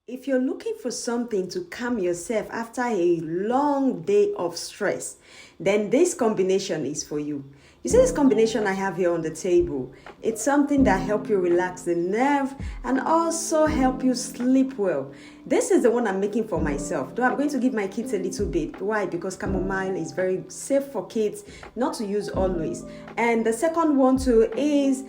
If you're looking for something to calm yourself after a long day of stress, then this combination is for you. You see this combination I have here on the table? It's something that helps you relax the nerve and also help you sleep well. This is the one I'm making for myself, though I'm going to give my kids a little bit. Why? Because chamomile is very safe for kids, not to use always. And the second one too is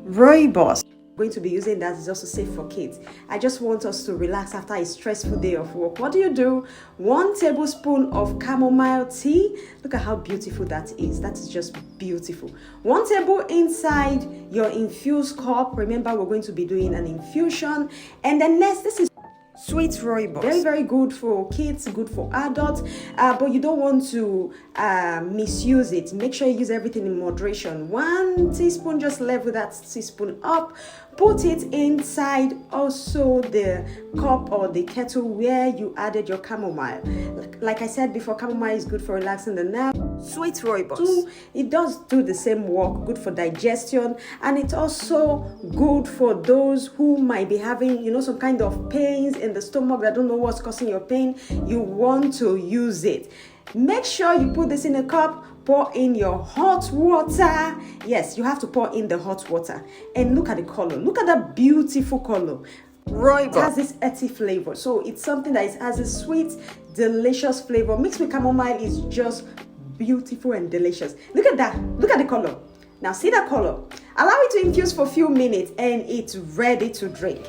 rooibos. Going to be using that is also safe for kids. I just want us to relax after a stressful day of work. What do? 1 tablespoon of chamomile tea. Look at how beautiful that is. That is just beautiful. 1 table inside your infused cup. Remember, we're going to be doing an infusion. And then next, this is sweet rooibos. Very, very good for kids, good for adults, but you don't want to misuse it. Make sure you use everything in moderation. 1 teaspoon, just level that teaspoon up. Put it inside also the cup or the kettle where you added your chamomile. Like I said before, chamomile is good for relaxing the nerve. Sweet rooibos, it does do the same work, good for digestion, and it's also good for those who might be having, some kind of pains in the stomach that don't know what's causing your pain. You want to use it. Make sure you put this in a cup, pour in your hot water. Yes, you have to pour in the hot water. And look at the color. Look at that beautiful color. Rooibos has this earthy flavor. So it's something that has a sweet, delicious flavor. Mixed with chamomile is just beautiful and delicious. Look at that. Look at the color. Now see that color. Allow it to infuse for a few minutes and it's ready to drink.